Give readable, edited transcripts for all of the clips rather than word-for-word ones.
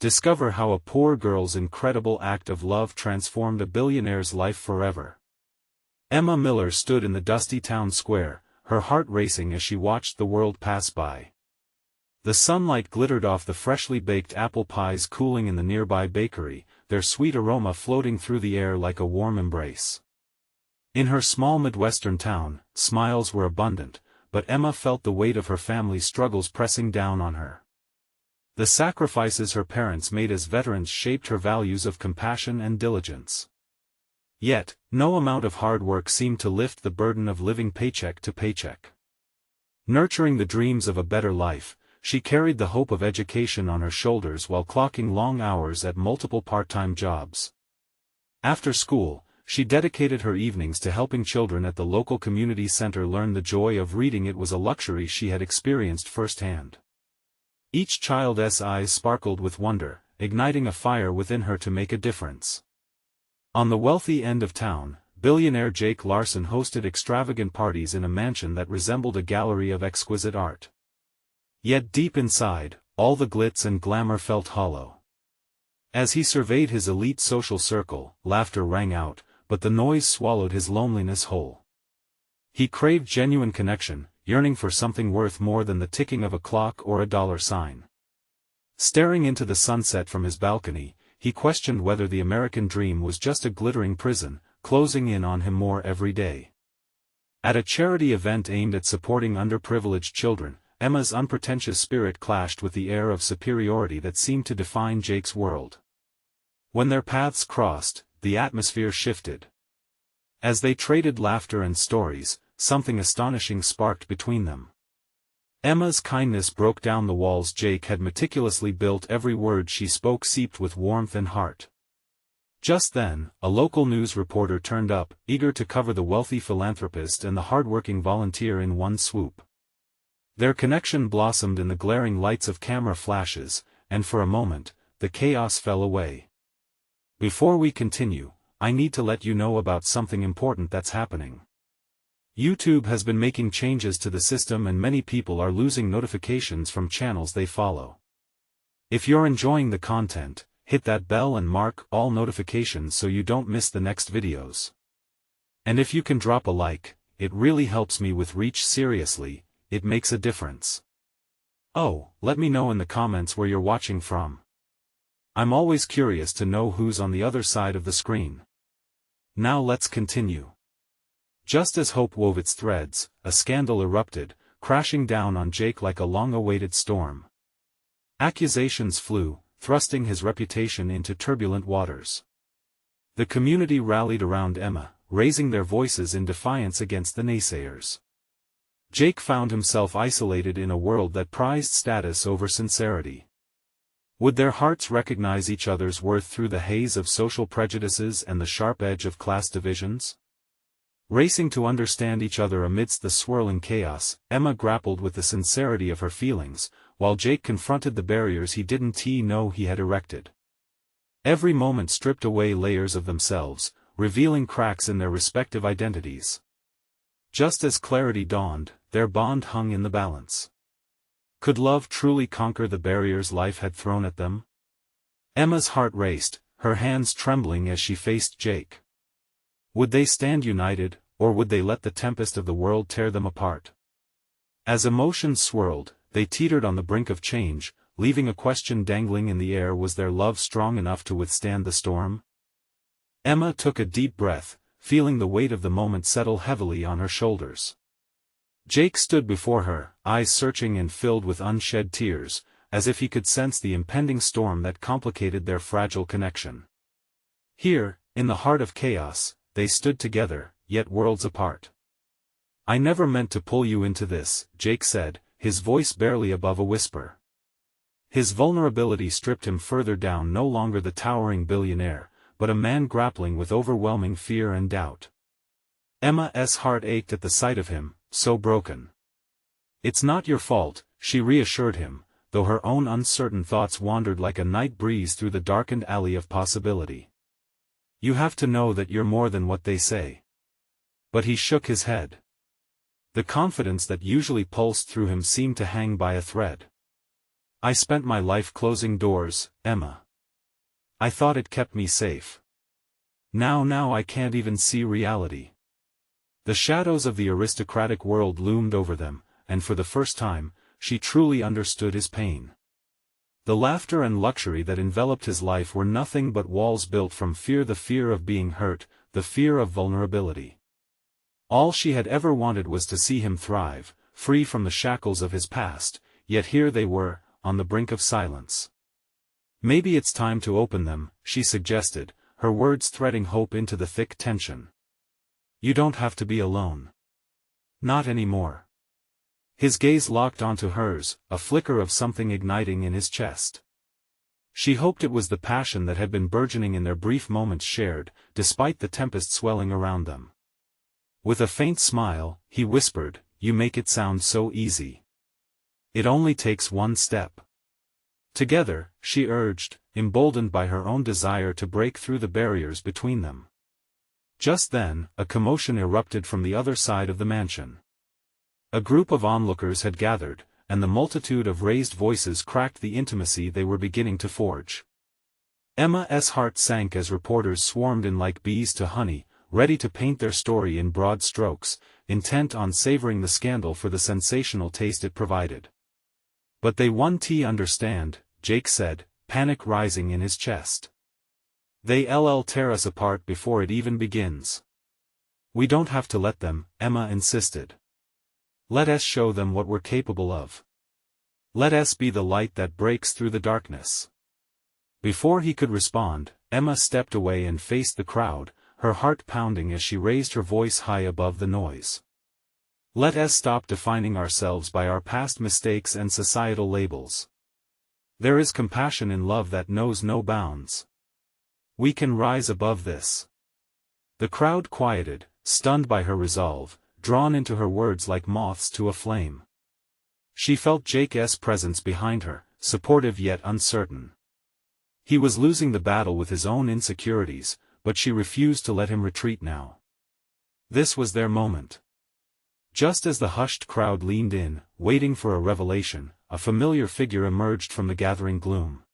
Discover how a poor girl's incredible act of love transformed a billionaire's life forever. Emma Miller stood in the dusty town square, her heart racing as she watched the world pass by. The sunlight glittered off the freshly baked apple pies cooling in the nearby bakery, their sweet aroma floating through the air like a warm embrace. In her small Midwestern town, smiles were abundant, but Emma felt the weight of her family's struggles pressing down on her. The sacrifices her parents made as veterans shaped her values of compassion and diligence. Yet, no amount of hard work seemed to lift the burden of living paycheck to paycheck. Nurturing the dreams of a better life, she carried the hope of education on her shoulders while clocking long hours at multiple part-time jobs. After school, she dedicated her evenings to helping children at the local community center learn the joy of reading. It was a luxury she had experienced firsthand. Each child's eyes sparkled with wonder, igniting a fire within her to make a difference. On the wealthy end of town, billionaire Jake Larson hosted extravagant parties in a mansion that resembled a gallery of exquisite art. Yet deep inside, all the glitz and glamour felt hollow. As he surveyed his elite social circle, laughter rang out, but the noise swallowed his loneliness whole. He craved genuine connection, yearning for something worth more than the ticking of a clock or a dollar sign. Staring into the sunset from his balcony, he questioned whether the American dream was just a glittering prison, closing in on him more every day. At a charity event aimed at supporting underprivileged children, Emma's unpretentious spirit clashed with the air of superiority that seemed to define Jake's world. When their paths crossed, the atmosphere shifted. As they traded laughter and stories, something astonishing sparked between them. Emma's kindness broke down the walls Jake had meticulously built. Every word she spoke seeped with warmth and heart. Just then, a local news reporter turned up, eager to cover the wealthy philanthropist and the hardworking volunteer in one swoop. Their connection blossomed in the glaring lights of camera flashes, and for a moment, the chaos fell away. Before we continue, I need to let you know about something important that's happening. YouTube has been making changes to the system and many people are losing notifications from channels they follow. If you're enjoying the content, hit that bell and mark all notifications so you don't miss the next videos. And if you can drop a like, it really helps me with reach. Seriously, it makes a difference. Oh, let me know in the comments where you're watching from. I'm always curious to know who's on the other side of the screen. Now let's continue. Just as hope wove its threads, a scandal erupted, crashing down on Jake like a long-awaited storm. Accusations flew, thrusting his reputation into turbulent waters. The community rallied around Emma, raising their voices in defiance against the naysayers. Jake found himself isolated in a world that prized status over sincerity. Would their hearts recognize each other's worth through the haze of social prejudices and the sharp edge of class divisions? Racing to understand each other amidst the swirling chaos, Emma grappled with the sincerity of her feelings, while Jake confronted the barriers he didn't know he had erected. Every moment stripped away layers of themselves, revealing cracks in their respective identities. Just as clarity dawned, their bond hung in the balance. Could love truly conquer the barriers life had thrown at them? Emma's heart raced, her hands trembling as she faced Jake. Would they stand united, or would they let the tempest of the world tear them apart? As emotions swirled, they teetered on the brink of change, leaving a question dangling in the air: was their love strong enough to withstand the storm? Emma took a deep breath, feeling the weight of the moment settle heavily on her shoulders. Jake stood before her, eyes searching and filled with unshed tears, as if he could sense the impending storm that complicated their fragile connection. Here, in the heart of chaos, they stood together, yet worlds apart. "I never meant to pull you into this," Jake said, his voice barely above a whisper. His vulnerability stripped him further down, no longer the towering billionaire, but a man grappling with overwhelming fear and doubt. Emma's heart ached at the sight of him, so broken. "It's not your fault," she reassured him, though her own uncertain thoughts wandered like a night breeze through the darkened alley of possibility. "You have to know that you're more than what they say." But he shook his head. The confidence that usually pulsed through him seemed to hang by a thread. I spent my life closing doors, Emma. I thought it kept me safe. Now I can't even see reality. The shadows of the aristocratic world loomed over them, and for the first time, she truly understood his pain. The laughter and luxury that enveloped his life were nothing but walls built from fear, the fear of being hurt, the fear of vulnerability. All she had ever wanted was to see him thrive, free from the shackles of his past, yet here they were, on the brink of silence. Maybe it's time to open them, she suggested, her words threading hope into the thick tension. You don't have to be alone. Not anymore. His gaze locked onto hers, a flicker of something igniting in his chest. She hoped it was the passion that had been burgeoning in their brief moments shared, despite the tempest swelling around them. With a faint smile, he whispered, "You make it sound so easy. It only takes one step." Together, she urged, emboldened by her own desire to break through the barriers between them. Just then, a commotion erupted from the other side of the mansion. A group of onlookers had gathered, and the multitude of raised voices cracked the intimacy they were beginning to forge. Emma's heart sank as reporters swarmed in like bees to honey, ready to paint their story in broad strokes, intent on savoring the scandal for the sensational taste it provided. "But they won't understand," Jake said, panic rising in his chest. "They'll tear us apart before it even begins." "We don't have to let them," Emma insisted. "Let us show them what we're capable of. Let us be the light that breaks through the darkness." Before he could respond, Emma stepped away and faced the crowd, her heart pounding as she raised her voice high above the noise. "Let us stop defining ourselves by our past mistakes and societal labels. There is compassion in love that knows no bounds. We can rise above this." The crowd quieted, stunned by her resolve, drawn into her words like moths to a flame. She felt Jake's presence behind her, supportive yet uncertain. He was losing the battle with his own insecurities, but she refused to let him retreat now. This was their moment. Just as the hushed crowd leaned in, waiting for a revelation, a familiar figure emerged from the gathering gloom.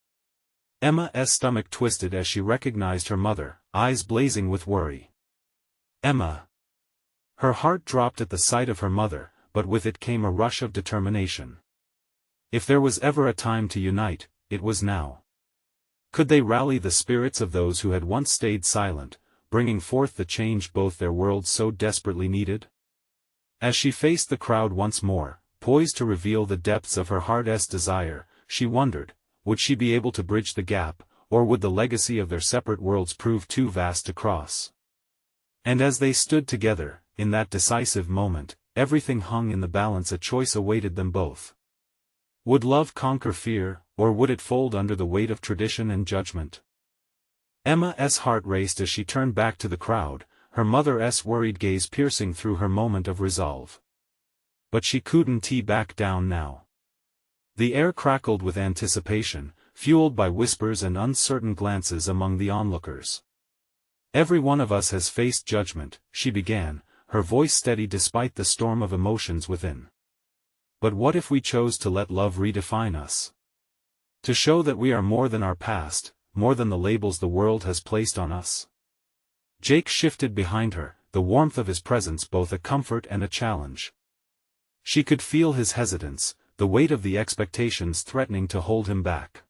Emma's stomach twisted as she recognized her mother, eyes blazing with worry. Emma. Her heart dropped at the sight of her mother, but with it came a rush of determination. If there was ever a time to unite, it was now. Could they rally the spirits of those who had once stayed silent, bringing forth the change both their worlds so desperately needed? As she faced the crowd once more, poised to reveal the depths of her heart's desire, she wondered, would she be able to bridge the gap, or would the legacy of their separate worlds prove too vast to cross? And as they stood together, in that decisive moment, everything hung in the balance. A choice awaited them both. Would love conquer fear, or would it fold under the weight of tradition and judgment? Emma's heart raced as she turned back to the crowd, her mother's worried gaze piercing through her moment of resolve. But she couldn't back down now. The air crackled with anticipation, fueled by whispers and uncertain glances among the onlookers. "Every one of us has faced judgment," she began, her voice steady despite the storm of emotions within. "But what if we chose to let love redefine us? To show that we are more than our past, more than the labels the world has placed on us?" Jake shifted behind her, the warmth of his presence both a comfort and a challenge. She could feel his hesitance, the weight of the expectations threatening to hold him back.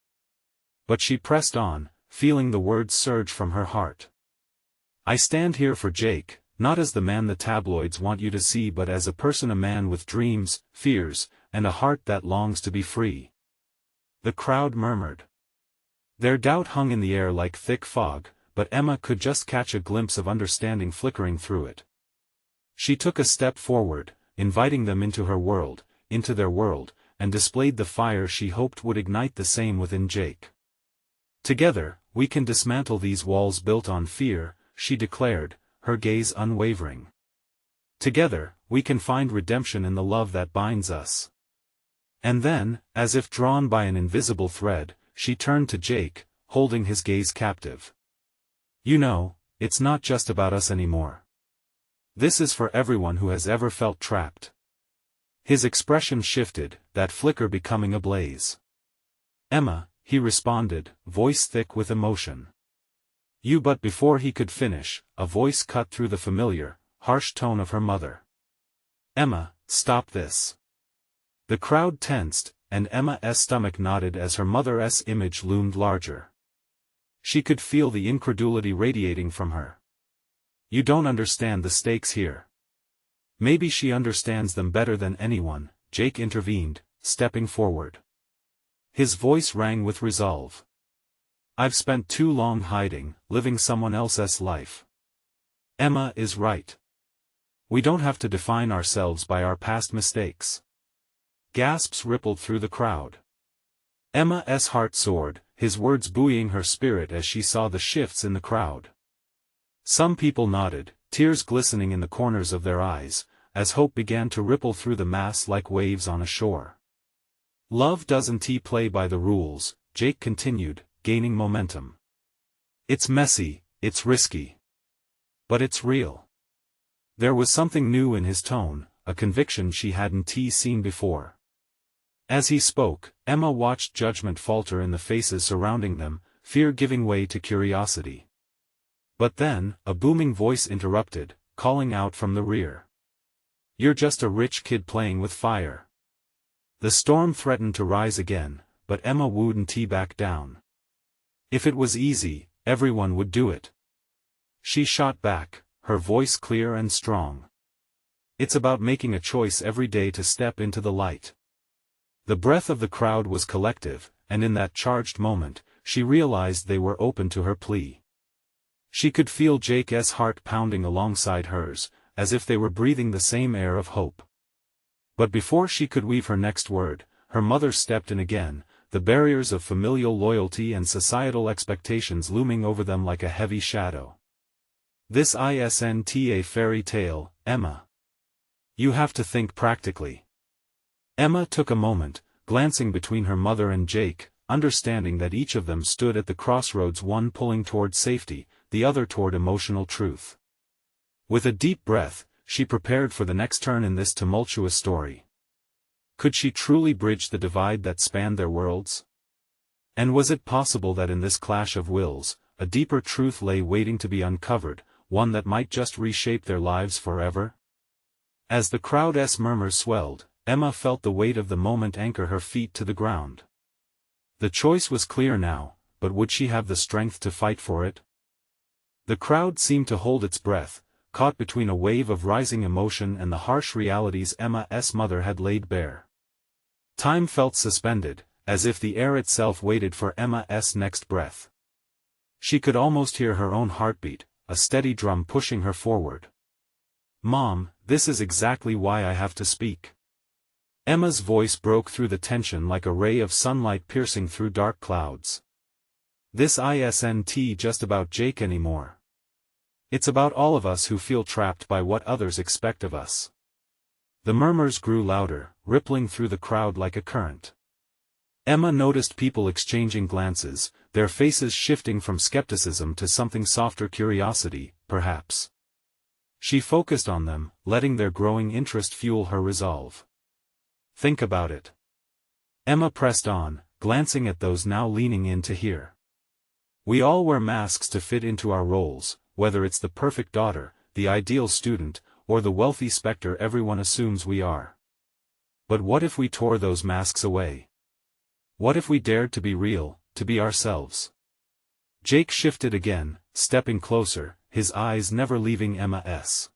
But she pressed on, feeling the words surge from her heart. "I stand here for Jake, not as the man the tabloids want you to see, but as a person, a man with dreams, fears, and a heart that longs to be free." The crowd murmured. Their doubt hung in the air like thick fog, but Emma could just catch a glimpse of understanding flickering through it. She took a step forward, inviting them into her world, into their world, and displayed the fire she hoped would ignite the same within Jake. "Together, we can dismantle these walls built on fear," she declared, her gaze unwavering. "Together, we can find redemption in the love that binds us." And then, as if drawn by an invisible thread, she turned to Jake, holding his gaze captive. "You know, it's not just about us anymore. This is for everyone who has ever felt trapped." His expression shifted, that flicker becoming a blaze. Emma, he responded, voice thick with emotion. You, but before he could finish, a voice cut through the familiar, harsh tone of her mother. Emma, stop this. The crowd tensed, and Emma's stomach knotted as her mother's image loomed larger. She could feel the incredulity radiating from her. You don't understand the stakes here. Maybe she understands them better than anyone, Jake intervened, stepping forward. His voice rang with resolve. I've spent too long hiding, living someone else's life. Emma is right. We don't have to define ourselves by our past mistakes. Gasps rippled through the crowd. Emma's heart soared, his words buoying her spirit as she saw the shifts in the crowd. Some people nodded, tears glistening in the corners of their eyes, as hope began to ripple through the mass like waves on a shore. Love doesn't play by the rules, Jake continued, gaining momentum. It's messy, it's risky. But it's real. There was something new in his tone, a conviction she hadn't seen before. As he spoke, Emma watched judgment falter in the faces surrounding them, fear giving way to curiosity. But then, a booming voice interrupted, calling out from the rear. You're just a rich kid playing with fire. The storm threatened to rise again, but Emma wouldn't back down. If it was easy, everyone would do it. She shot back, her voice clear and strong. It's about making a choice every day to step into the light. The breath of the crowd was collective, and in that charged moment, she realized they were open to her plea. She could feel Jake's heart pounding alongside hers, as if they were breathing the same air of hope. But before she could weave her next word, her mother stepped in again, the barriers of familial loyalty and societal expectations looming over them like a heavy shadow. This isn't a fairy tale, Emma. You have to think practically. Emma took a moment, glancing between her mother and Jake, understanding that each of them stood at the crossroads, one pulling toward safety, the other toward emotional truth. With a deep breath, she prepared for the next turn in this tumultuous story. Could she truly bridge the divide that spanned their worlds? And was it possible that in this clash of wills, a deeper truth lay waiting to be uncovered, one that might just reshape their lives forever? As the crowd's murmurs swelled, Emma felt the weight of the moment anchor her feet to the ground. The choice was clear now, but would she have the strength to fight for it? The crowd seemed to hold its breath, caught between a wave of rising emotion and the harsh realities Emma's mother had laid bare. Time felt suspended, as if the air itself waited for Emma's next breath. She could almost hear her own heartbeat, a steady drum pushing her forward. Mom, this is exactly why I have to speak. Emma's voice broke through the tension like a ray of sunlight piercing through dark clouds. This isn't just about Jake anymore. It's about all of us who feel trapped by what others expect of us. The murmurs grew louder, rippling through the crowd like a current. Emma noticed people exchanging glances, their faces shifting from skepticism to something softer, curiosity, perhaps. She focused on them, letting their growing interest fuel her resolve. Think about it. Emma pressed on, glancing at those now leaning in to hear. We all wear masks to fit into our roles, whether it's the perfect daughter, the ideal student, or the wealthy specter everyone assumes we are. But what if we tore those masks away? What if we dared to be real, to be ourselves? Jake shifted again, stepping closer, his eyes never leaving Emma's.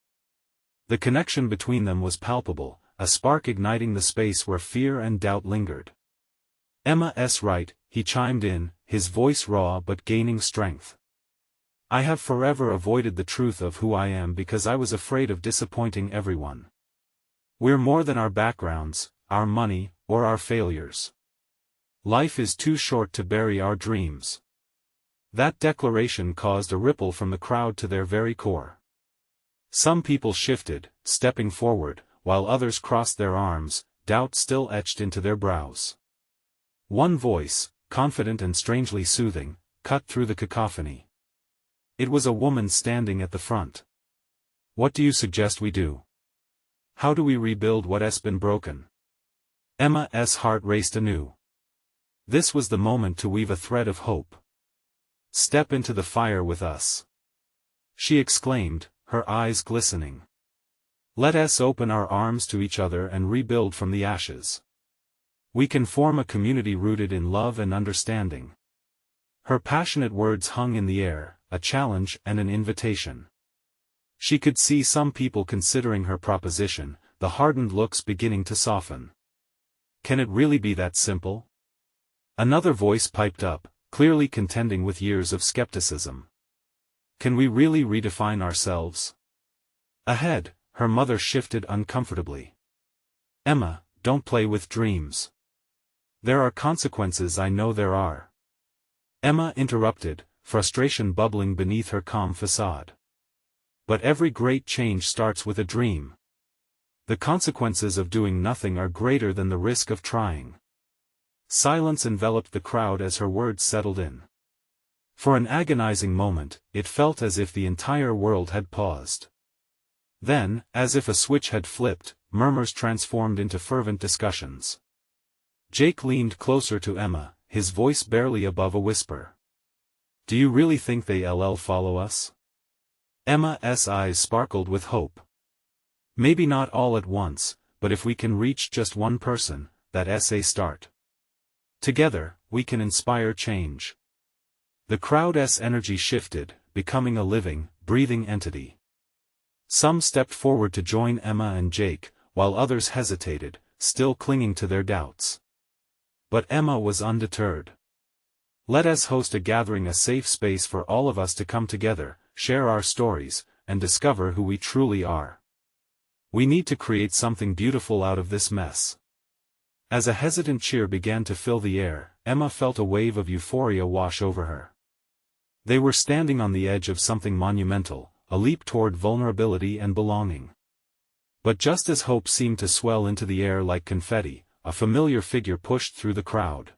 The connection between them was palpable, a spark igniting the space where fear and doubt lingered. Emma's right, he chimed in, his voice raw but gaining strength. I have forever avoided the truth of who I am because I was afraid of disappointing everyone. We're more than our backgrounds, our money, or our failures. Life is too short to bury our dreams. That declaration caused a ripple from the crowd to their very core. Some people shifted, stepping forward, while others crossed their arms, doubt still etched into their brows. One voice, confident and strangely soothing, cut through the cacophony. It was a woman standing at the front. What do you suggest we do? How do we rebuild what has been broken? Emma's heart raced anew. This was the moment to weave a thread of hope. "Step into the fire with us," she exclaimed, her eyes glistening. "Let us open our arms to each other and rebuild from the ashes. We can form a community rooted in love and understanding." Her passionate words hung in the air, a challenge and an invitation. She could see some people considering her proposition, the hardened looks beginning to soften. Can it really be that simple? Another voice piped up, clearly contending with years of skepticism. Can we really redefine ourselves? Ahead, her mother shifted uncomfortably. "Emma, don't play with dreams. There are consequences. I know there are." Emma interrupted, frustration bubbling beneath her calm facade. "But every great change starts with a dream. The consequences of doing nothing are greater than the risk of trying." Silence enveloped the crowd as her words settled in. For an agonizing moment, it felt as if the entire world had paused. Then, as if a switch had flipped, murmurs transformed into fervent discussions. Jake leaned closer to Emma, his voice barely above a whisper. "Do you really think they'll follow us?" Emma's eyes sparkled with hope. "Maybe not all at once, but if we can reach just one person, that's a start. Together, we can inspire change." The crowd's energy shifted, becoming a living, breathing entity. Some stepped forward to join Emma and Jake, while others hesitated, still clinging to their doubts. But Emma was undeterred. "Let us host a gathering, a safe space for all of us to come together, share our stories, and discover who we truly are. We need to create something beautiful out of this mess." As a hesitant cheer began to fill the air, Emma felt a wave of euphoria wash over her. They were standing on the edge of something monumental, a leap toward vulnerability and belonging. But just as hope seemed to swell into the air like confetti, a familiar figure pushed through the crowd.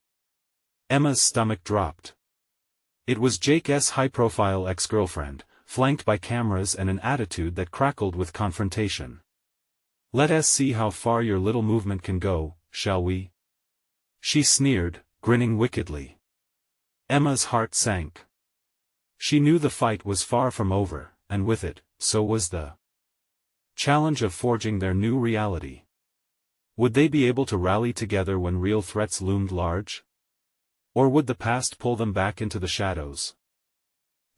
Emma's stomach dropped. It was Jake's high-profile ex-girlfriend, flanked by cameras and an attitude that crackled with confrontation. "Let us see how far your little movement can go, shall we?" she sneered, grinning wickedly. Emma's heart sank. She knew the fight was far from over, and with it, so was the challenge of forging their new reality. Would they be able to rally together when real threats loomed large? Or would the past pull them back into the shadows?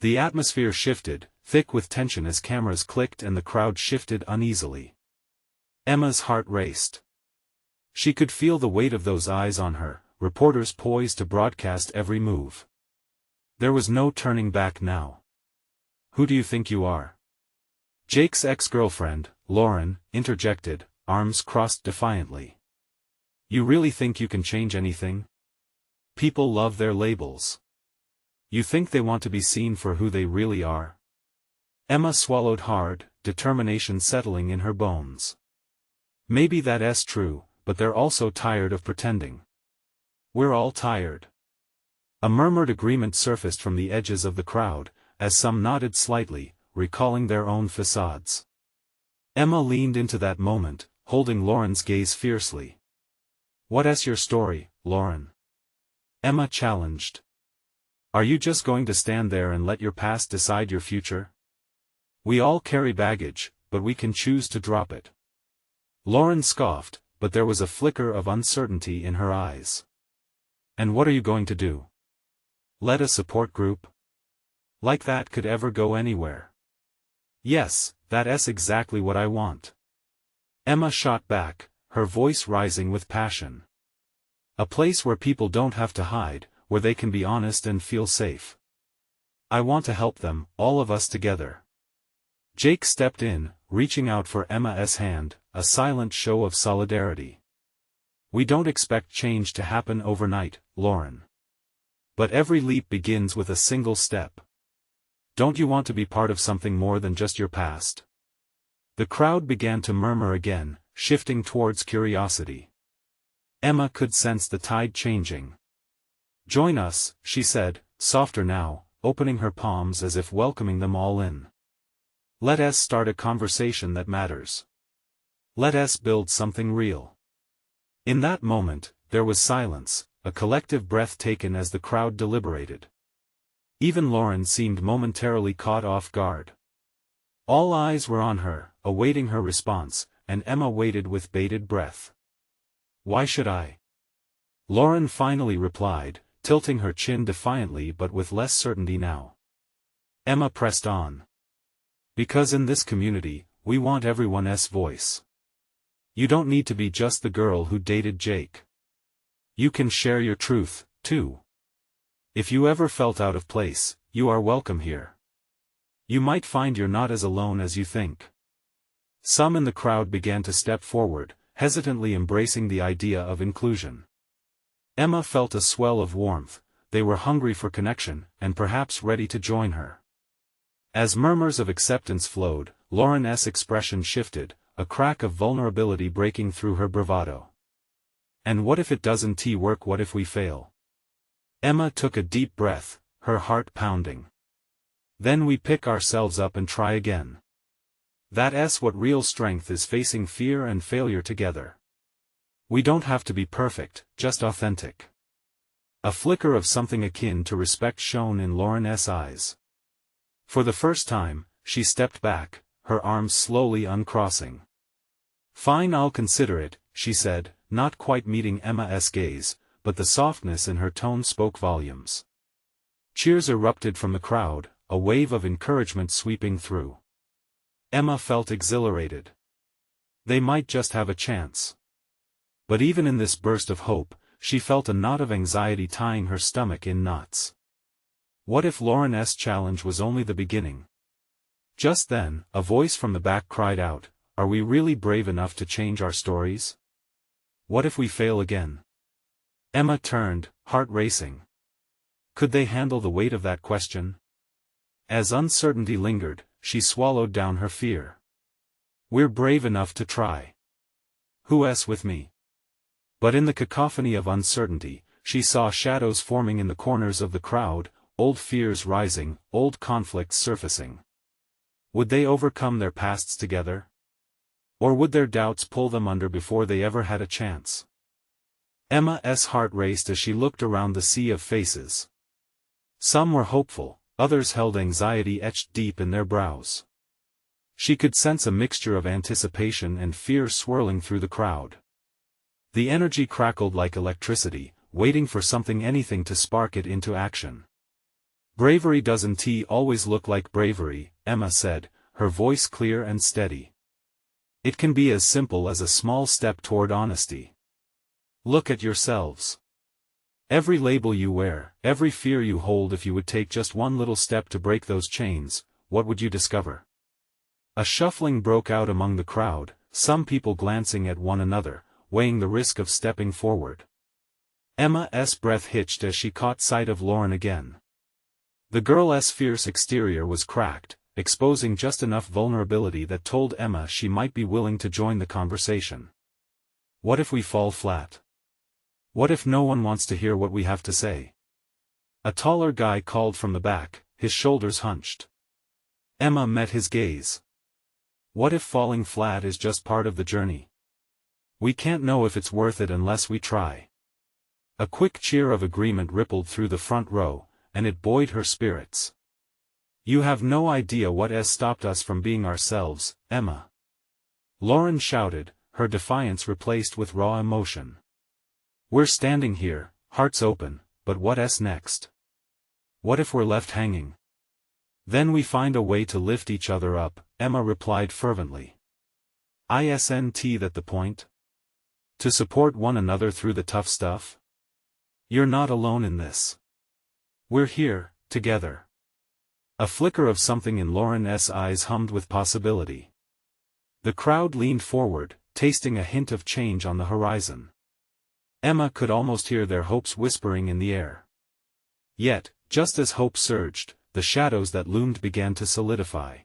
The atmosphere shifted, thick with tension as cameras clicked and the crowd shifted uneasily. Emma's heart raced. She could feel the weight of those eyes on her, reporters poised to broadcast every move. There was no turning back now. "Who do you think you are?" Jake's ex-girlfriend, Lauren, interjected, arms crossed defiantly. "You really think you can change anything? People love their labels. You think they want to be seen for who they really are?" Emma swallowed hard, determination settling in her bones. "Maybe that's true, but they're also tired of pretending." "We're all tired." A murmured agreement surfaced from the edges of the crowd, as some nodded slightly, recalling their own facades. Emma leaned into that moment, holding Lauren's gaze fiercely. "What's your story, Lauren?" Emma challenged. "Are you just going to stand there and let your past decide your future? We all carry baggage, but we can choose to drop it." Lauren scoffed, but there was a flicker of uncertainty in her eyes. "And what are you going to do? Let a support group? Like that could ever go anywhere?" "Yes, that's exactly what I want." Emma shot back, her voice rising with passion. "A place where people don't have to hide, where they can be honest and feel safe. I want to help them, all of us together." Jake stepped in, reaching out for Emma's hand, a silent show of solidarity. "We don't expect change to happen overnight, Lauren. But every leap begins with a single step. Don't you want to be part of something more than just your past?" The crowd began to murmur again, shifting towards curiosity. Emma could sense the tide changing. "Join us," she said, softer now, opening her palms as if welcoming them all in. "Let us start a conversation that matters. Let us build something real." In that moment, there was silence, a collective breath taken as the crowd deliberated. Even Lauren seemed momentarily caught off guard. All eyes were on her, awaiting her response, and Emma waited with bated breath. "Why should I?" Lauren finally replied, tilting her chin defiantly but with less certainty now. Emma pressed on. "Because in this community, we want everyone's voice. You don't need to be just the girl who dated Jake. You can share your truth, too. If you ever felt out of place, you are welcome here. You might find you're not as alone as you think." Some in the crowd began to step forward, hesitantly embracing the idea of inclusion. Emma felt a swell of warmth. They were hungry for connection, and perhaps ready to join her. As murmurs of acceptance flowed, Lauren's expression shifted, a crack of vulnerability breaking through her bravado. "And what if it doesn't work? What if we fail?" Emma took a deep breath, her heart pounding. "Then we pick ourselves up and try again. That's what real strength is, facing fear and failure together. We don't have to be perfect, just authentic." A flicker of something akin to respect shone in Lauren's eyes. For the first time, she stepped back, her arms slowly uncrossing. "Fine, I'll consider it," she said, not quite meeting Emma's gaze, but the softness in her tone spoke volumes. Cheers erupted from the crowd, a wave of encouragement sweeping through. Emma felt exhilarated. They might just have a chance. But even in this burst of hope, she felt a knot of anxiety tying her stomach in knots. What if Lauren's challenge was only the beginning? Just then, a voice from the back cried out, "Are we really brave enough to change our stories? What if we fail again?" Emma turned, heart racing. Could they handle the weight of that question? As uncertainty lingered, she swallowed down her fear. "We're brave enough to try. Who's with me?" But in the cacophony of uncertainty, she saw shadows forming in the corners of the crowd, old fears rising, old conflicts surfacing. Would they overcome their pasts together? Or would their doubts pull them under before they ever had a chance? Emma's heart raced as she looked around the sea of faces. Some were hopeful, others held anxiety etched deep in their brows. She could sense a mixture of anticipation and fear swirling through the crowd. The energy crackled like electricity, waiting for anything to spark it into action. "Bravery doesn't always look like bravery," Emma said, her voice clear and steady. "It can be as simple as a small step toward honesty. Look at yourselves. Every label you wear, every fear you hold, if you would take just one little step to break those chains, what would you discover?" A shuffling broke out among the crowd, some people glancing at one another, weighing the risk of stepping forward. Emma's breath hitched as she caught sight of Lauren again. The girl's fierce exterior was cracked, exposing just enough vulnerability that told Emma she might be willing to join the conversation. "What if we fall flat? What if no one wants to hear what we have to say?" A taller guy called from the back, his shoulders hunched. Emma met his gaze. "What if falling flat is just part of the journey? We can't know if it's worth it unless we try." A quick cheer of agreement rippled through the front row, and it buoyed her spirits. "You have no idea what has stopped us from being ourselves, Emma," Lauren shouted, her defiance replaced with raw emotion. "We're standing here, hearts open, but what's next? What if we're left hanging?" "Then we find a way to lift each other up," Emma replied fervently. "Isn't that the point? To support one another through the tough stuff? You're not alone in this. We're here, together." A flicker of something in Lauren's eyes hummed with possibility. The crowd leaned forward, tasting a hint of change on the horizon. Emma could almost hear their hopes whispering in the air. Yet, just as hope surged, the shadows that loomed began to solidify.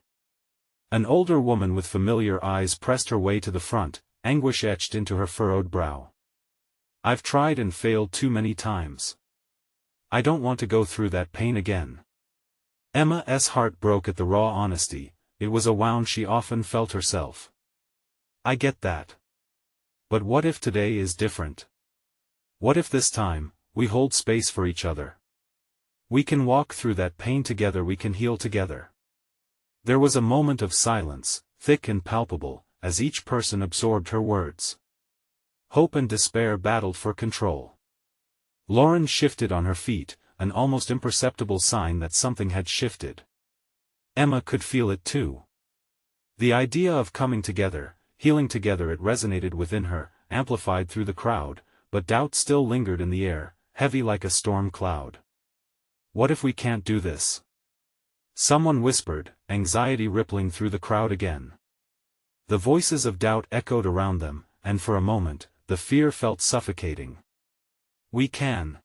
An older woman with familiar eyes pressed her way to the front, anguish etched into her furrowed brow. "I've tried and failed too many times. I don't want to go through that pain again." Emma's heart broke at the raw honesty. It was a wound she often felt herself. "I get that. But what if today is different? What if this time, we hold space for each other. We can walk through that pain together, we can heal together. There was a moment of silence, thick and palpable, as each person absorbed her words. Hope and despair battled for control. Lauren shifted on her feet, an almost imperceptible sign that something had shifted. Emma could feel it too. The idea of coming together, healing together, it resonated within her, amplified through the crowd, but doubt still lingered in the air, heavy like a storm cloud. What if we can't do this? Someone whispered, anxiety rippling through the crowd again. The voices of doubt echoed around them, and for a moment, the fear felt suffocating. We can.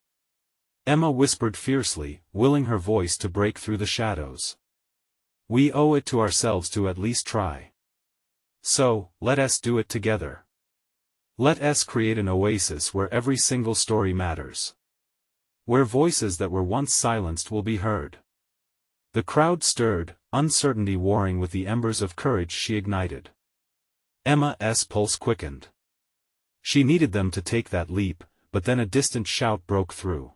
Emma whispered fiercely, willing her voice to break through the shadows. We owe it to ourselves to at least try. So, let us do it together. Let us create an oasis where every single story matters. Where voices that were once silenced will be heard. The crowd stirred, uncertainty warring with the embers of courage she ignited. Emma's pulse quickened. She needed them to take that leap, but then a distant shout broke through.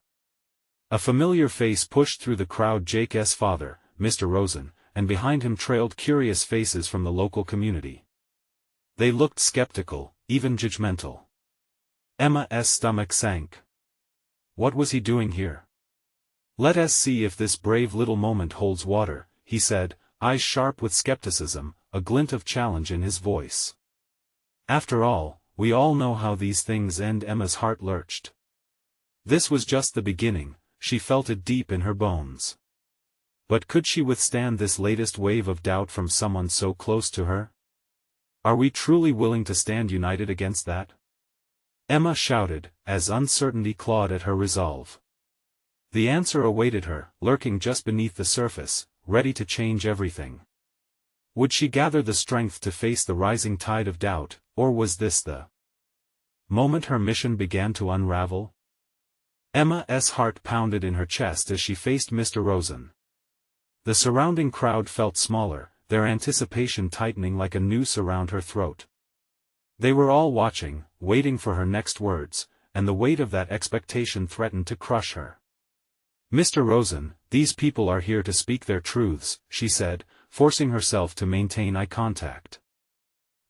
A familiar face pushed through the crowd, Jake's father, Mr. Rosen, and behind him trailed curious faces from the local community. They looked skeptical, even judgmental. Emma's stomach sank. What was he doing here? Let us see if this brave little moment holds water, he said, eyes sharp with skepticism, a glint of challenge in his voice. After all, we all know how these things end. Emma's heart lurched. This was just the beginning, she felt it deep in her bones. But could she withstand this latest wave of doubt from someone so close to her? Are we truly willing to stand united against that? Emma shouted, as uncertainty clawed at her resolve. The answer awaited her, lurking just beneath the surface, ready to change everything. Would she gather the strength to face the rising tide of doubt, or was this the moment her mission began to unravel? Emma's heart pounded in her chest as she faced Mr. Rosen. The surrounding crowd felt smaller, their anticipation tightening like a noose around her throat. They were all watching, waiting for her next words, and the weight of that expectation threatened to crush her. Mr. Rosen, these people are here to speak their truths, she said, forcing herself to maintain eye contact.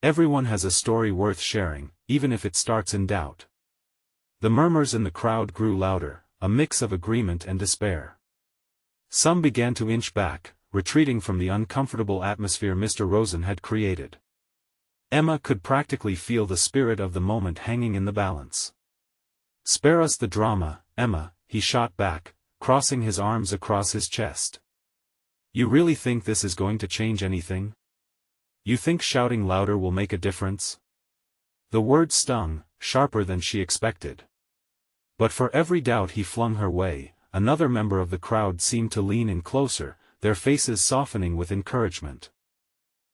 Everyone has a story worth sharing, even if it starts in doubt. The murmurs in the crowd grew louder, a mix of agreement and despair. Some began to inch back, retreating from the uncomfortable atmosphere Mr. Rosen had created. Emma could practically feel the spirit of the moment hanging in the balance. Spare us the drama, Emma, he shot back, crossing his arms across his chest. You really think this is going to change anything? You think shouting louder will make a difference? The word stung, sharper than she expected. But for every doubt he flung her way, another member of the crowd seemed to lean in closer, their faces softening with encouragement.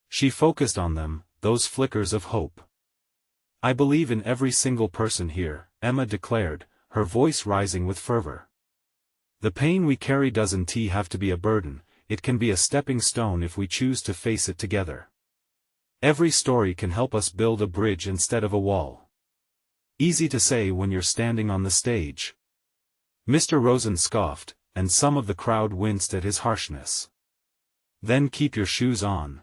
She focused on them, those flickers of hope. I believe in every single person here, Emma declared, her voice rising with fervor. The pain we carry doesn't have to be a burden, it can be a stepping stone if we choose to face it together. Every story can help us build a bridge instead of a wall. Easy to say when you're standing on the stage. Mr. Rosen scoffed, and some of the crowd winced at his harshness. Then keep your shoes on.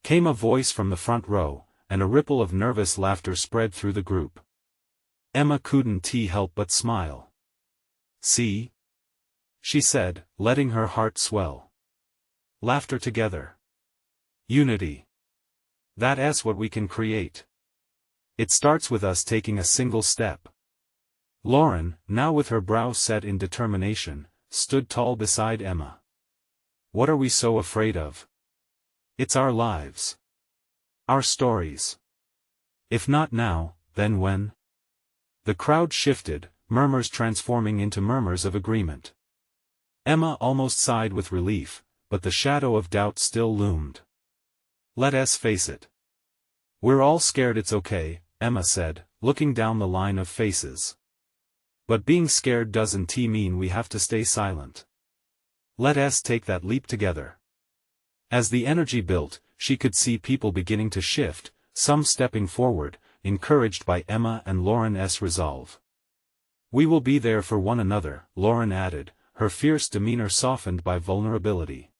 Came a voice from the front row, and a ripple of nervous laughter spread through the group. Emma couldn't help but smile. See? She said, letting her heart swell. Laughter together. Unity. That's what we can create. It starts with us taking a single step. Lauren, now with her brow set in determination, stood tall beside Emma. What are we so afraid of? It's our lives. Our stories. If not now, then when? The crowd shifted, murmurs transforming into murmurs of agreement. Emma almost sighed with relief, but the shadow of doubt still loomed. Let us face it. We're all scared. It's okay, Emma said, looking down the line of faces. But being scared doesn't mean we have to stay silent. Let us take that leap together. As the energy built, she could see people beginning to shift, some stepping forward, encouraged by Emma and Lauren's resolve. We will be there for one another, Lauren added, her fierce demeanor softened by vulnerability.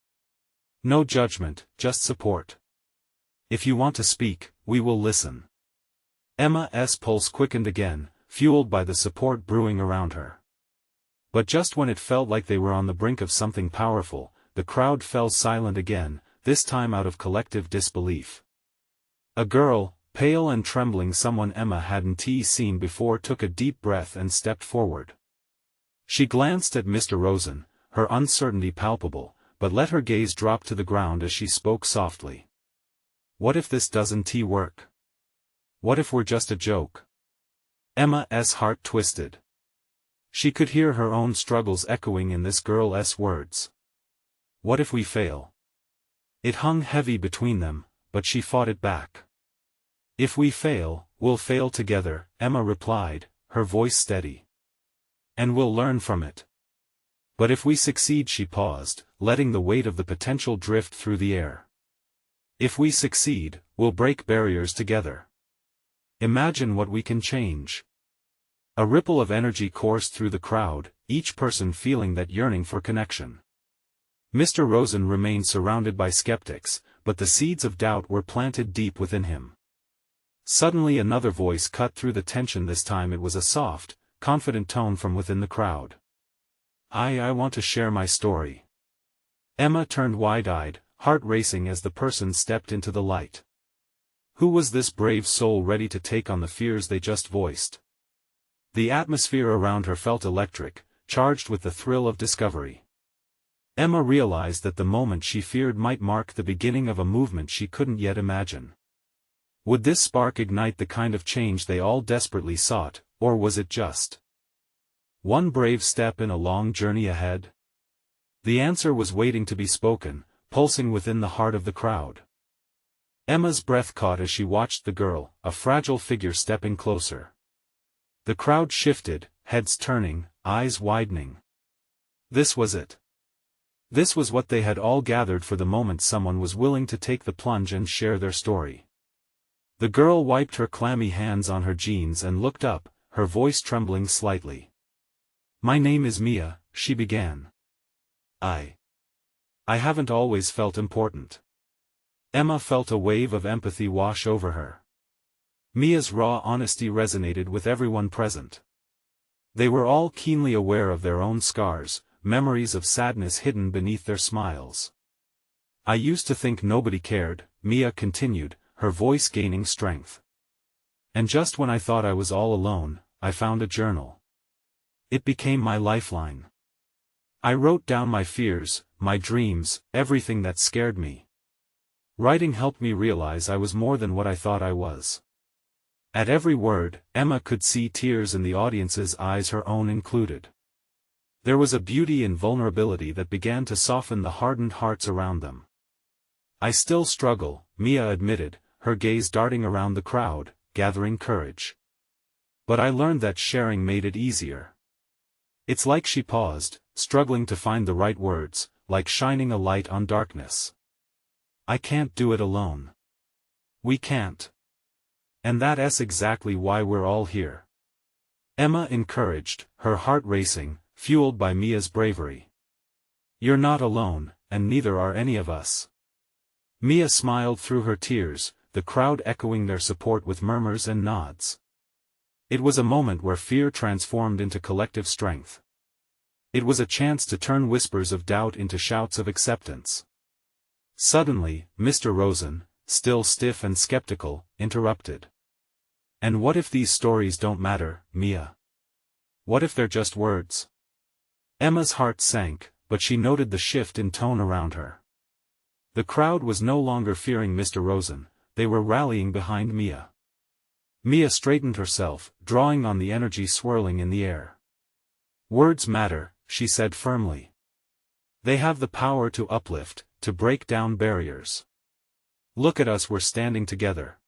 No judgment, just support. If you want to speak, we will listen. Emma's pulse quickened again, fueled by the support brewing around her. But just when it felt like they were on the brink of something powerful, the crowd fell silent again, this time out of collective disbelief. A girl, pale and trembling, someone Emma hadn't seen before, took a deep breath and stepped forward. She glanced at Mr. Rosen, her uncertainty palpable, but let her gaze drop to the ground as she spoke softly. What if this doesn't work? What if we're just a joke? Emma's heart twisted. She could hear her own struggles echoing in this girl's words. What if we fail? It hung heavy between them, but she fought it back. If we fail, we'll fail together, Emma replied, her voice steady. And we'll learn from it. But if we succeed, she paused, letting the weight of the potential drift through the air. If we succeed, we'll break barriers together. Imagine what we can change. A ripple of energy coursed through the crowd, each person feeling that yearning for connection. Mr. Rosen remained surrounded by skeptics, but the seeds of doubt were planted deep within him. Suddenly another voice cut through the tension. This time it was a soft, confident tone from within the crowd. I want to share my story. Emma turned wide-eyed, heart racing as the person stepped into the light. Who was this brave soul ready to take on the fears they just voiced? The atmosphere around her felt electric, charged with the thrill of discovery. Emma realized that the moment she feared might mark the beginning of a movement she couldn't yet imagine. Would this spark ignite the kind of change they all desperately sought, or was it just one brave step in a long journey ahead? The answer was waiting to be spoken, pulsing within the heart of the crowd. Emma's breath caught as she watched the girl, a fragile figure, stepping closer. The crowd shifted, heads turning, eyes widening. This was it. This was what they had all gathered for, the moment someone was willing to take the plunge and share their story. The girl wiped her clammy hands on her jeans and looked up, her voice trembling slightly. My name is Mia, she began. I haven't always felt important. Emma felt a wave of empathy wash over her. Mia's raw honesty resonated with everyone present. They were all keenly aware of their own scars, memories of sadness hidden beneath their smiles. I used to think nobody cared, Mia continued, her voice gaining strength. And just when I thought I was all alone, I found a journal. It became my lifeline. I wrote down my fears, my dreams, everything that scared me. Writing helped me realize I was more than what I thought I was. At every word, Emma could see tears in the audience's eyes, her own included. There was a beauty in vulnerability that began to soften the hardened hearts around them. I still struggle, Mia admitted, her gaze darting around the crowd, gathering courage. But I learned that sharing made it easier. It's like she paused, struggling to find the right words, like shining a light on darkness. I can't do it alone. We can't. And that's exactly why we're all here. Emma encouraged, her heart racing, fueled by Mia's bravery. You're not alone, and neither are any of us. Mia smiled through her tears, the crowd echoing their support with murmurs and nods. It was a moment where fear transformed into collective strength. It was a chance to turn whispers of doubt into shouts of acceptance. Suddenly, Mr. Rosen, still stiff and skeptical, interrupted. And what if these stories don't matter, Mia? What if they're just words? Emma's heart sank, but she noted the shift in tone around her. The crowd was no longer fearing Mr. Rosen, they were rallying behind Mia. Mia straightened herself, drawing on the energy swirling in the air. Words matter, she said firmly. They have the power to uplift, to break down barriers. Look at us, we're standing together.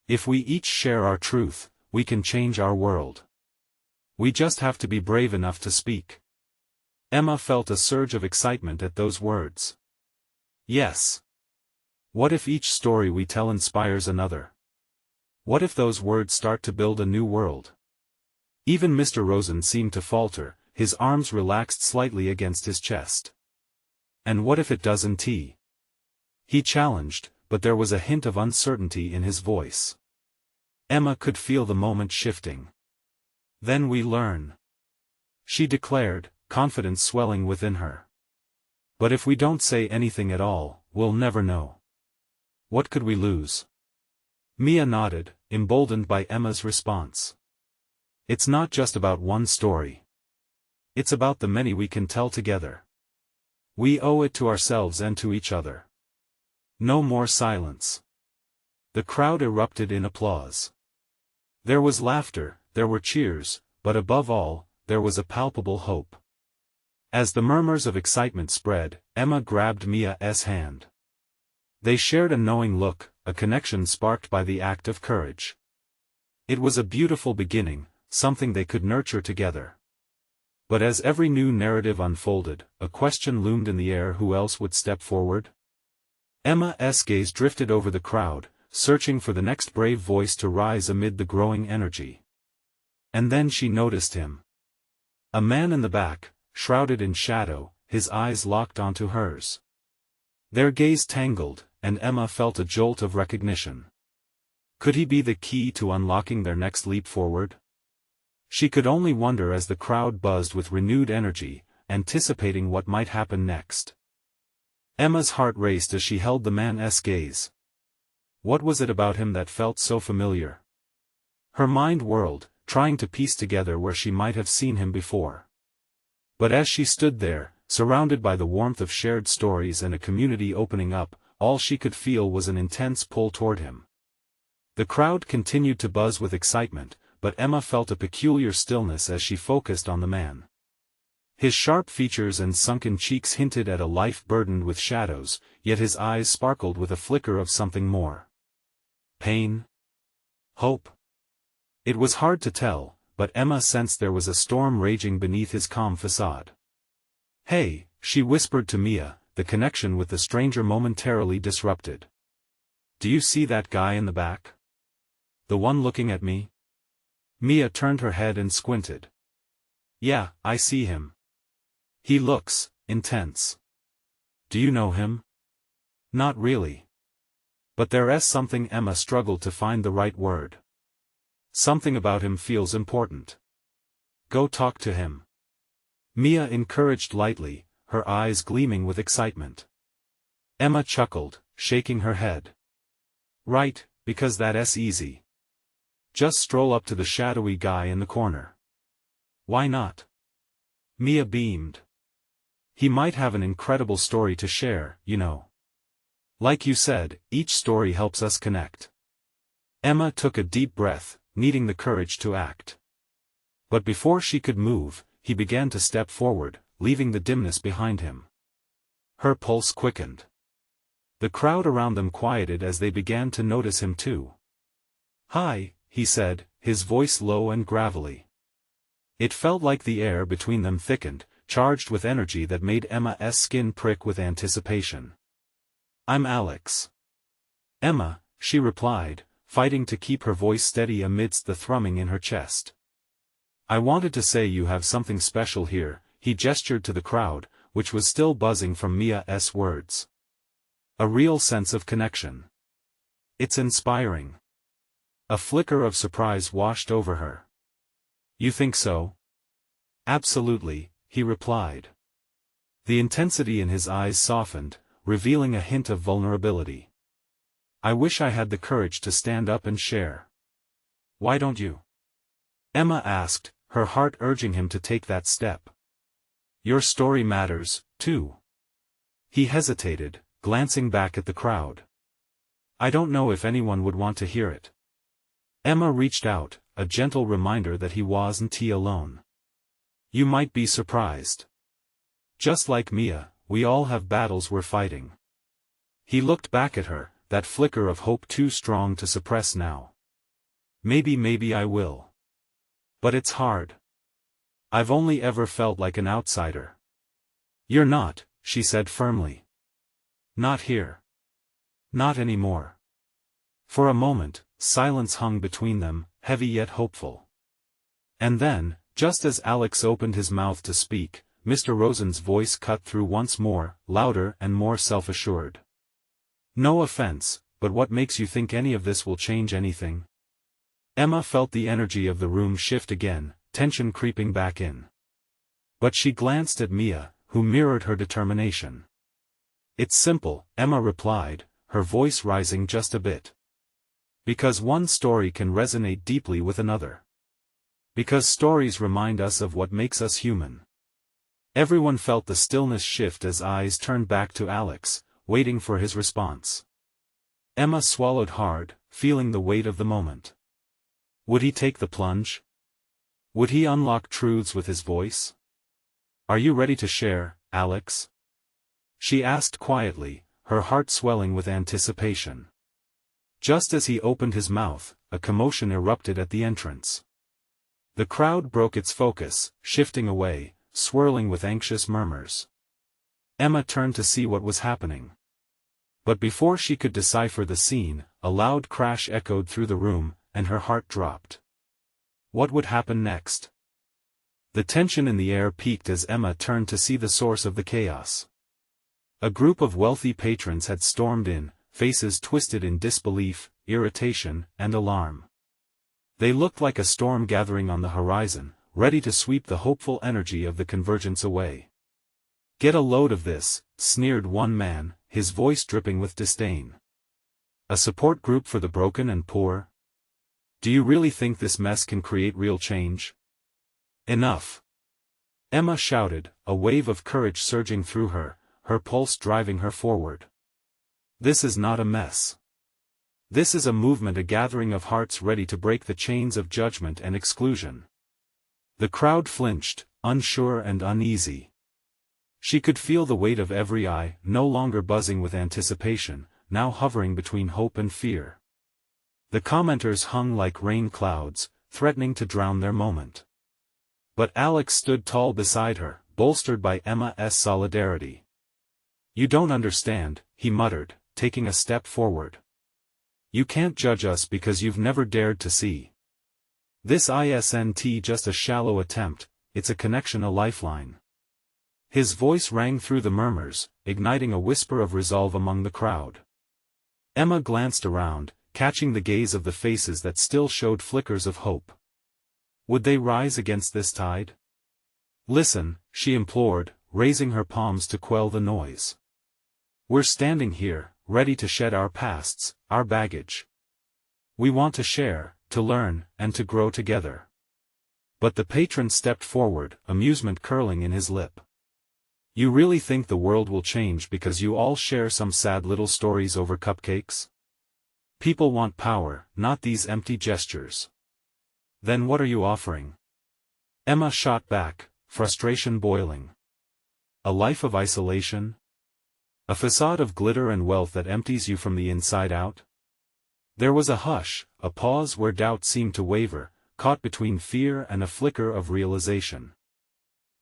If we each share our truth, we can change our world. We just have to be brave enough to speak. Emma felt a surge of excitement at those words. Yes. What if each story we tell inspires another? What if those words start to build a new world? Even Mr. Rosen seemed to falter, his arms relaxed slightly against his chest. "And what if it doesn't?" He challenged, but there was a hint of uncertainty in his voice. Emma could feel the moment shifting. "Then we learn," she declared, confidence swelling within her. "But if we don't say anything at all, we'll never know. What could we lose?" Mia nodded, emboldened by Emma's response. "It's not just about one story. It's about the many we can tell together. We owe it to ourselves and to each other." No more silence. The crowd erupted in applause. There was laughter, there were cheers, but above all, there was a palpable hope. As the murmurs of excitement spread, Emma grabbed Mia's hand. They shared a knowing look, a connection sparked by the act of courage. It was a beautiful beginning, something they could nurture together. But as every new narrative unfolded, a question loomed in the air: who else would step forward? Emma's gaze drifted over the crowd, searching for the next brave voice to rise amid the growing energy. And then she noticed him. A man in the back, shrouded in shadow, his eyes locked onto hers. Their gaze tangled, and Emma felt a jolt of recognition. Could he be the key to unlocking their next leap forward? She could only wonder as the crowd buzzed with renewed energy, anticipating what might happen next. Emma's heart raced as she held the man's gaze. What was it about him that felt so familiar? Her mind whirled, trying to piece together where she might have seen him before. But as she stood there, surrounded by the warmth of shared stories and a community opening up, all she could feel was an intense pull toward him. The crowd continued to buzz with excitement, but Emma felt a peculiar stillness as she focused on the man. His sharp features and sunken cheeks hinted at a life burdened with shadows, yet his eyes sparkled with a flicker of something more. Pain? Hope? It was hard to tell, but Emma sensed there was a storm raging beneath his calm facade. "Hey," she whispered to Mia, the connection with the stranger momentarily disrupted. "Do you see that guy in the back? The one looking at me?" Mia turned her head and squinted. "Yeah, I see him. He looks intense." "Do you know him?" "Not really. But there's something." Emma struggled to find the right word. "Something about him feels important. Go talk to him." Mia encouraged lightly, her eyes gleaming with excitement. Emma chuckled, shaking her head. "Right, because that's easy. Just stroll up to the shadowy guy in the corner." "Why not?" Mia beamed. "He might have an incredible story to share, you know. Like you said, each story helps us connect." Emma took a deep breath, needing the courage to act. But before she could move, he began to step forward, leaving the dimness behind him. Her pulse quickened. The crowd around them quieted as they began to notice him too. "Hi," he said, his voice low and gravelly. It felt like the air between them thickened, charged with energy that made Emma's skin prick with anticipation. "I'm Alex." "Emma," she replied, fighting to keep her voice steady amidst the thrumming in her chest. "I wanted to say you have something special here." He gestured to the crowd, which was still buzzing from Mia's words. "A real sense of connection. It's inspiring." A flicker of surprise washed over her. "You think so?" "Absolutely," he replied. The intensity in his eyes softened, revealing a hint of vulnerability. "I wish I had the courage to stand up and share." "Why don't you?" Emma asked, her heart urging him to take that step. "Your story matters, too." He hesitated, glancing back at the crowd. "I don't know if anyone would want to hear it." Emma reached out, a gentle reminder that he wasn't alone. "You might be surprised. Just like Mia, we all have battles we're fighting." He looked back at her, that flicker of hope too strong to suppress now. Maybe I will. But it's hard. I've only ever felt like an outsider." "You're not," she said firmly. "Not here. Not anymore." For a moment, silence hung between them, heavy yet hopeful. And then, just as Alex opened his mouth to speak, Mr. Rosen's voice cut through once more, louder and more self-assured. "No offense, but what makes you think any of this will change anything?" Emma felt the energy of the room shift again, tension creeping back in. But she glanced at Mia, who mirrored her determination. "It's simple," Emma replied, her voice rising just a bit. "Because one story can resonate deeply with another. Because stories remind us of what makes us human." Everyone felt the stillness shift as eyes turned back to Alex, waiting for his response. Emma swallowed hard, feeling the weight of the moment. Would he take the plunge? Would he unlock truths with his voice? "Are you ready to share, Alex?" she asked quietly, her heart swelling with anticipation. Just as he opened his mouth, a commotion erupted at the entrance. The crowd broke its focus, shifting away, swirling with anxious murmurs. Emma turned to see what was happening. But before she could decipher the scene, a loud crash echoed through the room, and her heart dropped. What would happen next? The tension in the air peaked as Emma turned to see the source of the chaos. A group of wealthy patrons had stormed in, faces twisted in disbelief, irritation, and alarm. They looked like a storm gathering on the horizon, ready to sweep the hopeful energy of the convergence away. "Get a load of this," sneered one man, his voice dripping with disdain. "A support group for the broken and poor? Do you really think this mess can create real change?" "Enough!" Emma shouted, a wave of courage surging through her, her pulse driving her forward. "This is not a mess. This is a movement, a gathering of hearts ready to break the chains of judgment and exclusion." The crowd flinched, unsure and uneasy. She could feel the weight of every eye, no longer buzzing with anticipation, now hovering between hope and fear. The commenters hung like rain clouds, threatening to drown their moment. But Alex stood tall beside her, bolstered by Emma's solidarity. "You don't understand," he muttered, taking a step forward. "You can't judge us because you've never dared to see. This isn't just a shallow attempt, it's a connection, a lifeline." His voice rang through the murmurs, igniting a whisper of resolve among the crowd. Emma glanced around, catching the gaze of the faces that still showed flickers of hope. Would they rise against this tide? "Listen," she implored, raising her palms to quell the noise. "We're standing here, ready to shed our pasts, our baggage. We want to share, to learn, and to grow together." But the patron stepped forward, amusement curling in his lip. "You really think the world will change because you all share some sad little stories over cupcakes? People want power, not these empty gestures. Then what are you offering?" Emma shot back, frustration boiling. "A life of isolation? A facade of glitter and wealth that empties you from the inside out?" There was a hush, a pause where doubt seemed to waver, caught between fear and a flicker of realization.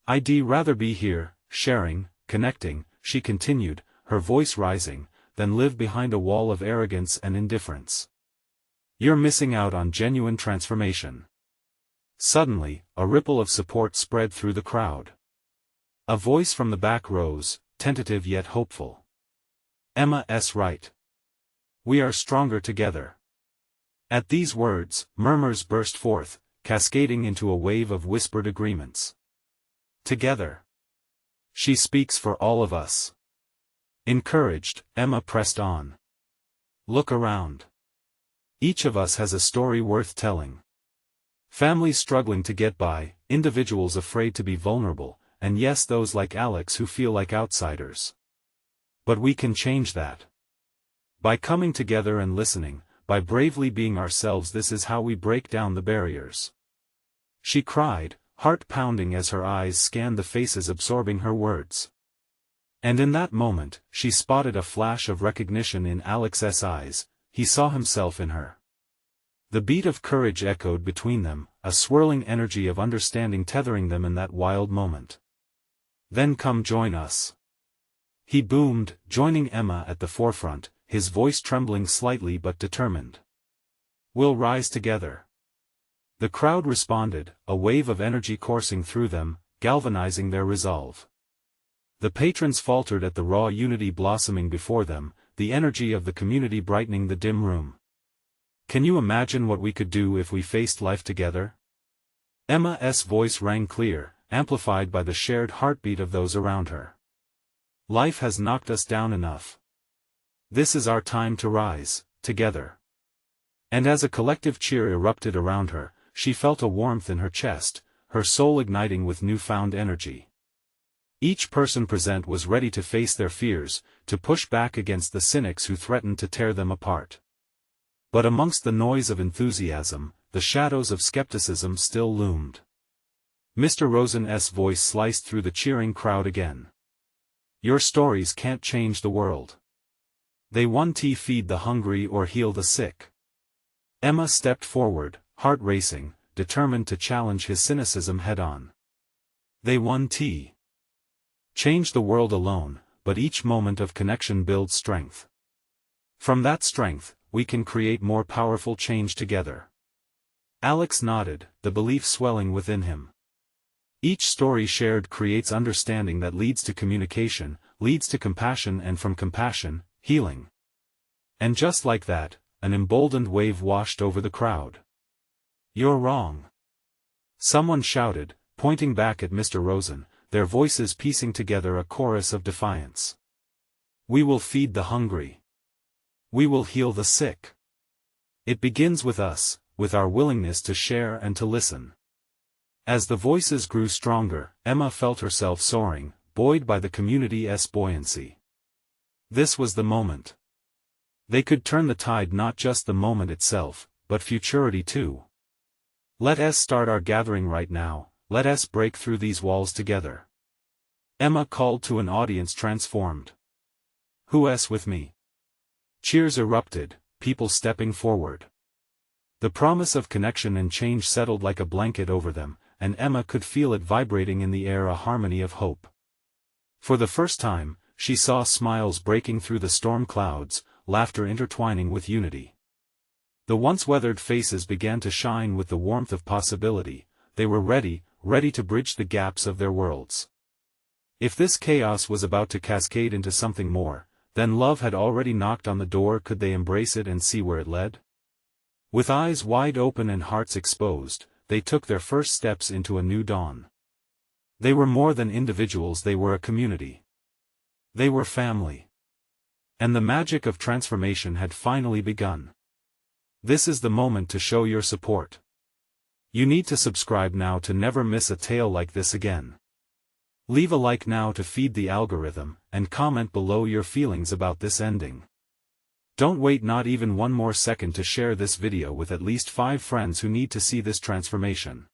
"I'd rather be here, sharing, connecting," she continued, her voice rising, "than live behind a wall of arrogance and indifference. You're missing out on genuine transformation." Suddenly, a ripple of support spread through the crowd. A voice from the back rose, tentative yet hopeful. "Emma's right. We are stronger together." At these words, murmurs burst forth, cascading into a wave of whispered agreements. "Together. She speaks for all of us." Encouraged, Emma pressed on. "Look around. Each of us has a story worth telling. Families struggling to get by, individuals afraid to be vulnerable, and yes, those like Alex who feel like outsiders. But we can change that. By coming together and listening, by bravely being ourselves. This is how we break down the barriers." She cried, heart pounding as her eyes scanned the faces absorbing her words. And in that moment, she spotted a flash of recognition in Alex's eyes. He saw himself in her. The beat of courage echoed between them, a swirling energy of understanding tethering them in that wild moment. "Then come join us," he boomed, joining Emma at the forefront, his voice trembling slightly but determined. "We'll rise together. The crowd responded, a wave of energy coursing through them, galvanizing their resolve. The patrons faltered at the raw unity blossoming before them, the energy of the community brightening the dim room. Can you imagine what we could do if we faced life together? Emma's voice rang clear, amplified by the shared heartbeat of those around her. Life has knocked us down enough. This is our time to rise, together. And as a collective cheer erupted around her, she felt a warmth in her chest, her soul igniting with newfound energy. Each person present was ready to face their fears, to push back against the cynics who threatened to tear them apart. But amongst the noise of enthusiasm, the shadows of skepticism still loomed. Mr. Rosen's voice sliced through the cheering crowd again. Your stories can't change the world. They won't feed the hungry or heal the sick. Emma stepped forward, heart racing, determined to challenge his cynicism head-on. They won't change the world alone, but each moment of connection builds strength. From that strength, we can create more powerful change together. Alex nodded, the belief swelling within him. Each story shared creates understanding that leads to communication, leads to compassion, and from compassion, healing. And just like that, an emboldened wave washed over the crowd. You're wrong. Someone shouted, pointing back at Mr. Rosen, their voices piecing together a chorus of defiance. We will feed the hungry. We will heal the sick. It begins with us, with our willingness to share and to listen. As the voices grew stronger, Emma felt herself soaring, buoyed by the community's buoyancy. This was the moment. They could turn the tide, not just the moment itself, but futurity too. Let us start our gathering right now, let us break through these walls together. Emma called to an audience transformed. Who's with me? Cheers erupted, people stepping forward. The promise of connection and change settled like a blanket over them, and Emma could feel it vibrating in the air, a harmony of hope. For the first time, she saw smiles breaking through the storm clouds, laughter intertwining with unity. The once weathered faces began to shine with the warmth of possibility. They were ready to bridge the gaps of their worlds. If this chaos was about to cascade into something more, then love had already knocked on the door. Could they embrace it and see where it led? With eyes wide open and hearts exposed, they took their first steps into a new dawn. They were more than individuals, they were a community. They were family. And the magic of transformation had finally begun. This is the moment to show your support. You need to subscribe now to never miss a tale like this again. Leave a like now to feed the algorithm, and comment below your feelings about this ending. Don't wait not even one more second to share this video with at least 5 friends who need to see this transformation.